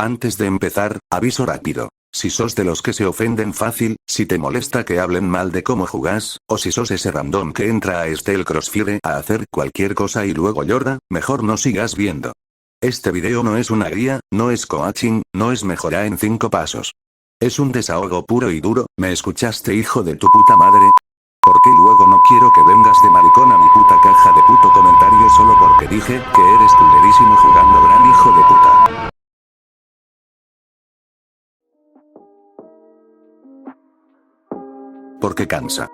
Antes de empezar, aviso rápido. Si sos de los que se ofenden fácil, si te molesta que hablen mal de cómo jugás, o si sos ese random que entra a el Crossfire a hacer cualquier cosa y luego llora, mejor no sigas viendo. Este video no es una guía, no es coaching, no es mejorar en 5 pasos. Es un desahogo puro y duro. ¿Me escuchaste, hijo de tu puta madre? Porque luego no quiero que vengas de maricón a mi puta caja de puto comentario solo porque dije que eres culerísimo jugando, gran hijo de puta. Porque cansa.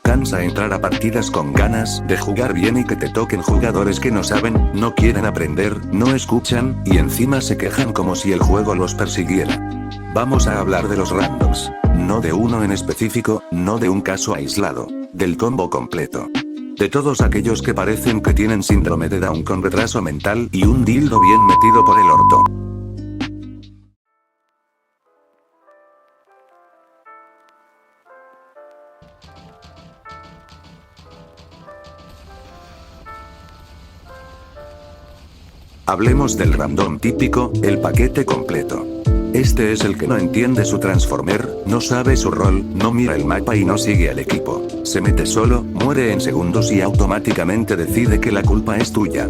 Cansa entrar a partidas con ganas de jugar bien y que te toquen jugadores que no saben, no quieren aprender, no escuchan, y encima se quejan como si el juego los persiguiera. Vamos a hablar de los randoms. No de uno en específico, no de un caso aislado. Del combo completo. De todos aquellos que parecen que tienen síndrome de Down con retraso mental y un dildo bien metido por el orto. Hablemos del random típico, el paquete completo. Este es el que no entiende su transformer, no sabe su rol, no mira el mapa y no sigue al equipo. Se mete solo, muere en segundos y automáticamente decide que la culpa es tuya.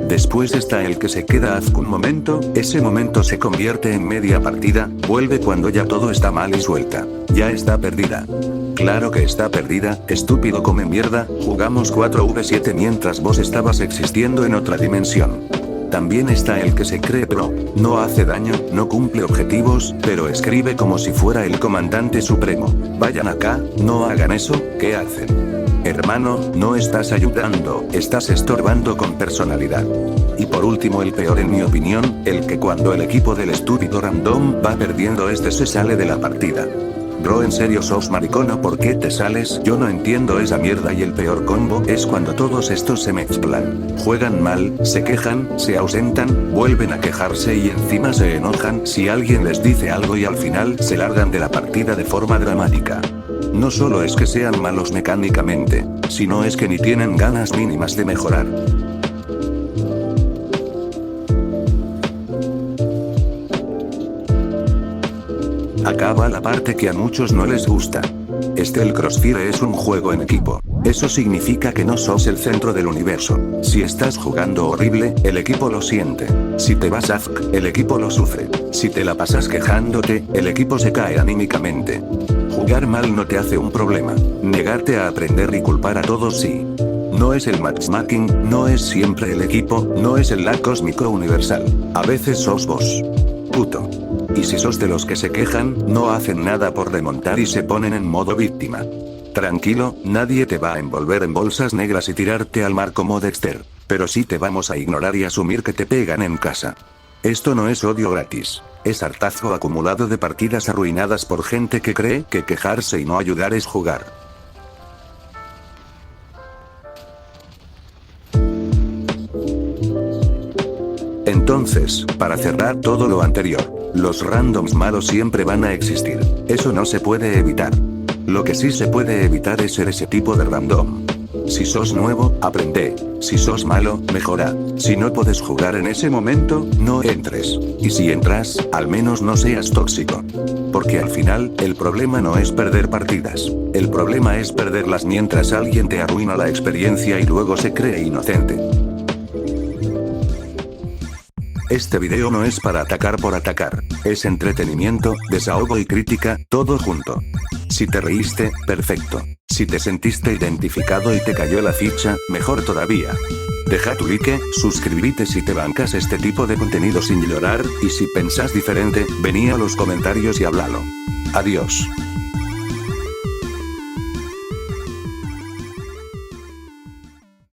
Después está el que se queda un momento, ese momento se convierte en media partida, vuelve cuando ya todo está mal y suelta. Ya está perdida. Claro que está perdida, estúpido come mierda, jugamos 4v7 mientras vos estabas existiendo en otra dimensión. También está el que se cree pro, no hace daño, no cumple objetivos, pero escribe como si fuera el comandante supremo. Vayan acá, no hagan eso, ¿qué hacen? Hermano, no estás ayudando, estás estorbando con personalidad. Y por último, el peor en mi opinión, el que cuando el equipo del estúpido random va perdiendo se sale de la partida. Bro, ¿en serio sos maricón o por qué te sales? Yo no entiendo esa mierda. Y el peor combo es cuando todos estos se mezclan. Juegan mal, se quejan, se ausentan, vuelven a quejarse y encima se enojan si alguien les dice algo y al final se largan de la partida de forma dramática. No solo es que sean malos mecánicamente, sino es que ni tienen ganas mínimas de mejorar. Acá va la parte que a muchos no les gusta. El Crossfire es un juego en equipo. Eso significa que no sos el centro del universo. Si estás jugando horrible, el equipo lo siente. Si te vas AFK, el equipo lo sufre. Si te la pasas quejándote, el equipo se cae anímicamente. Jugar mal no te hace un problema. Negarte a aprender y culpar a todos sí. No es el matchmaking, no es siempre el equipo, no es el lag cósmico universal. A veces sos vos. Puto. Y si sos de los que se quejan, no hacen nada por remontar y se ponen en modo víctima. Tranquilo, nadie te va a envolver en bolsas negras y tirarte al mar como Dexter. Pero sí te vamos a ignorar y asumir que te pegan en casa. Esto no es odio gratis. Es hartazgo acumulado de partidas arruinadas por gente que cree que quejarse y no ayudar es jugar. Entonces, para cerrar todo lo anterior, los randoms malos siempre van a existir. Eso no se puede evitar. Lo que sí se puede evitar es ser ese tipo de random. Si sos nuevo, aprende. Si sos malo, mejora. Si no puedes jugar en ese momento, no entres. Y si entras, al menos no seas tóxico. Porque al final, el problema no es perder partidas. El problema es perderlas mientras alguien te arruina la experiencia y luego se cree inocente. Este video no es para atacar por atacar, es entretenimiento, desahogo y crítica, todo junto. Si te reíste, perfecto. Si te sentiste identificado y te cayó la ficha, mejor todavía. Deja tu like, suscríbete si te bancas este tipo de contenido sin llorar, y si pensás diferente, vení a los comentarios y háblalo. Adiós.